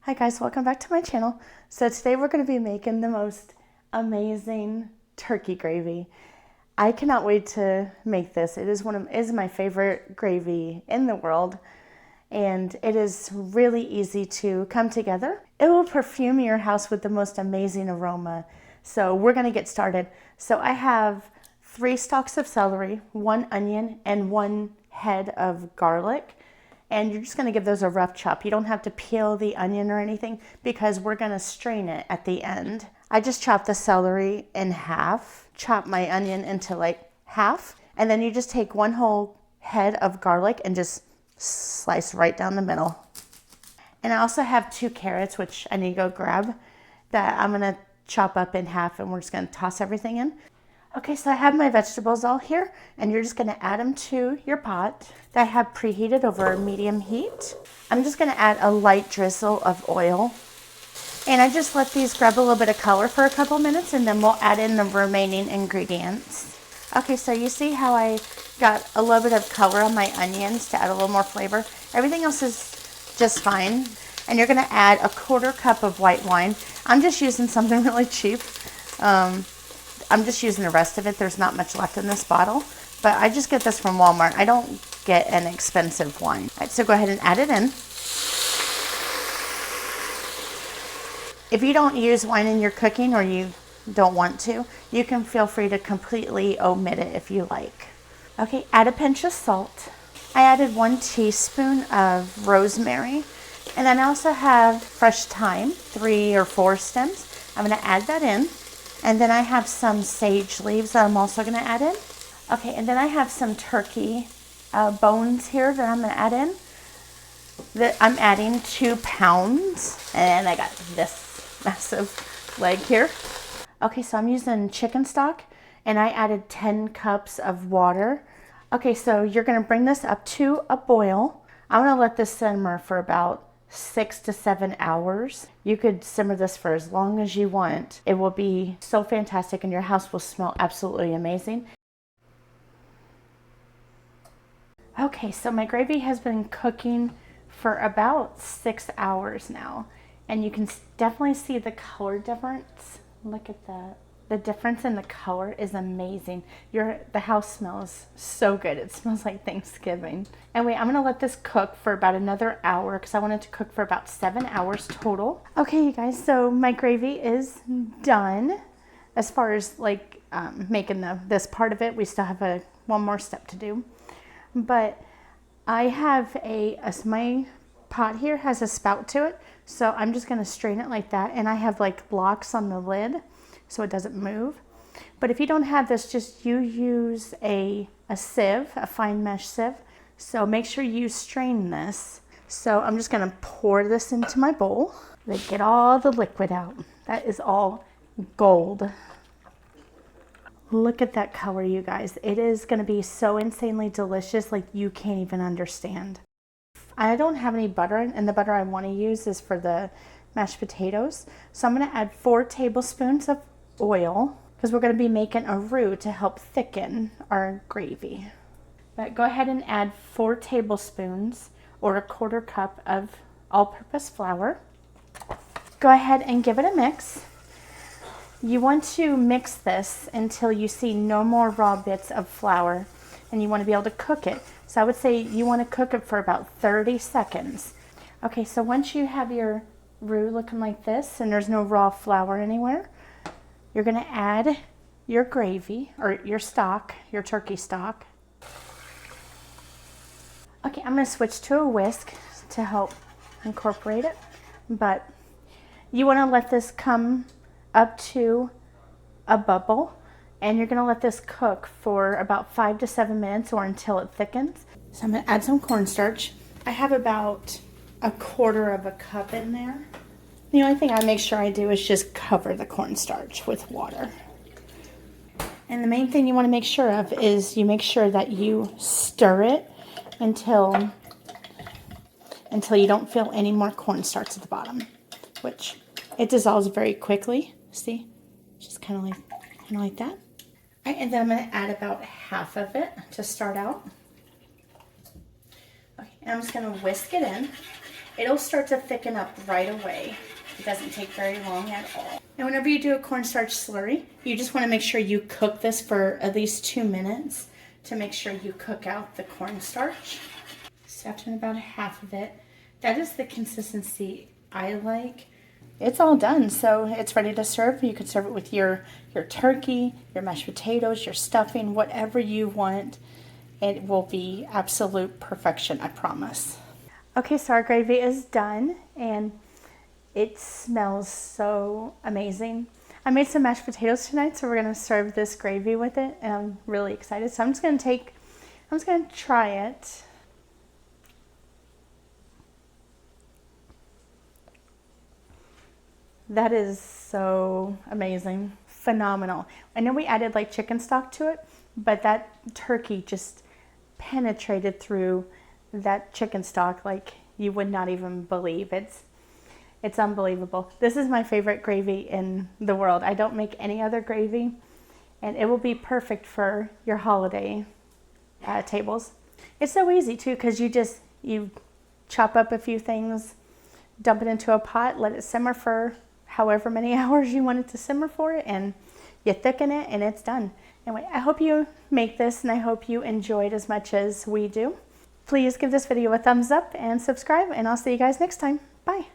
Hi guys, welcome back to my channel. So today we're going to be making the most amazing turkey gravy. I cannot wait to make this. It is my favorite gravy in the world, and it is really easy to come together. It will perfume your house with the most amazing aroma. So we're going to get started. So I have 3 stalks of celery, 1 onion, and 1 head of garlic. And you're just going to give those a rough chop. You don't have to peel the onion or anything because we're going to strain it at the end. I just chopped the celery in half, chop my onion into like half, and then you just take 1 whole head of garlic and just slice right down the middle. And I also have 2 carrots, which I need to go grab, that I'm going to chop up in half, and we're just going to toss everything in. Okay, so I have my vegetables all here, and you're just going to add them to your pot that I have preheated over medium heat. I'm just going to add a light drizzle of oil, and I just let these grab a little bit of color for a couple minutes, and then we'll add in the remaining ingredients. Okay, so you see how I got a little bit of color on my onions to add a little more flavor. Everything else is just fine, and you're going to add a 1/4 cup of white wine. I'm just using something really cheap. I'm just using the rest of it. There's not much left in this bottle, but I just get this from Walmart. I don't get an expensive wine. All right, so go ahead and add it in. If you don't use wine in your cooking or you don't want to, you can feel free to completely omit it if you like. Okay, add a pinch of salt. I added 1 teaspoon of rosemary, and then I also have fresh thyme, 3 or 4 stems. I'm going to add that in. And then I have some sage leaves that I'm also going to add in. Okay, and then I have some turkey bones here that I'm going to add in. I'm adding 2 pounds, and I got this massive leg here. Okay, so I'm using chicken stock, and I added 10 cups of water. Okay, so you're going to bring this up to a boil. I'm going to let this simmer for about 6 to 7 hours. You could simmer this for as long as you want. It will be so fantastic, and your house will smell absolutely amazing. Okay, so my gravy has been cooking for about 6 hours now, and you can definitely see the color difference. Look at that. The difference in the color is amazing. The house smells so good. It smells like Thanksgiving. Anyway, I'm gonna let this cook for about another hour because I want it to cook for about 7 hours total. Okay, you guys, so my gravy is done. As far as like making this part of it, we still have one more step to do. But I have my pot here has a spout to it, so I'm just gonna strain it like that, and I have like locks on the lid so it doesn't move. But if you don't have this, just you use a sieve, a fine mesh sieve. So make sure you strain this. So I'm just gonna pour this into my bowl. Get all the liquid out. That is all gold. Look at that color, you guys. It is gonna be so insanely delicious, like you can't even understand. I don't have any butter, and the butter I wanna use is for the mashed potatoes. So I'm gonna add 4 tablespoons of oil because we're going to be making a roux to help thicken our gravy. But go ahead and add 4 tablespoons or a 1/4 cup of all-purpose flour. Go ahead and give it a mix. You want to mix this until you see no more raw bits of flour, and you want to be able to cook it. So I would say you want to cook it for about 30 seconds. Okay, so once you have your roux looking like this and there's no raw flour anywhere, you're going to add your gravy or your stock, your turkey stock. Okay, I'm going to switch to a whisk to help incorporate it. But you want to let this come up to a bubble, and you're going to let this cook for about 5 to 7 minutes or until it thickens. So I'm going to add some cornstarch. I have about a 1/4 cup in there. The only thing I make sure I do is just cover the cornstarch with water. And the main thing you want to make sure of is you make sure that you stir it until you don't feel any more cornstarch at the bottom, which it dissolves very quickly. See, just kind of like that. All right, and then I'm going to add about half of it to start out. Okay, and I'm just going to whisk it in. It'll start to thicken up right away. It doesn't take very long at all. And whenever you do a cornstarch slurry, you just want to make sure you cook this for at least 2 minutes to make sure you cook out the cornstarch. Stuffed in about half of it. That is the consistency I like. It's all done, so it's ready to serve. You could serve it with your turkey, your mashed potatoes, your stuffing, whatever you want. It will be absolute perfection, I promise. Okay, so our gravy is done, and it smells so amazing. I made some mashed potatoes tonight, so we're gonna serve this gravy with it, and I'm really excited. So I'm just gonna try it. That is so amazing. Phenomenal. I know we added like chicken stock to it, but that turkey just penetrated through that chicken stock like you would not even believe. It's unbelievable. This is my favorite gravy in the world. I don't make any other gravy, and it will be perfect for your holiday tables. It's so easy too, because you chop up a few things, dump it into a pot, let it simmer for however many hours you want it to simmer for, and you thicken it, and it's done. Anyway, I hope you make this, and I hope you enjoyed as much as we do. Please give this video a thumbs up and subscribe, and I'll see you guys next time. Bye.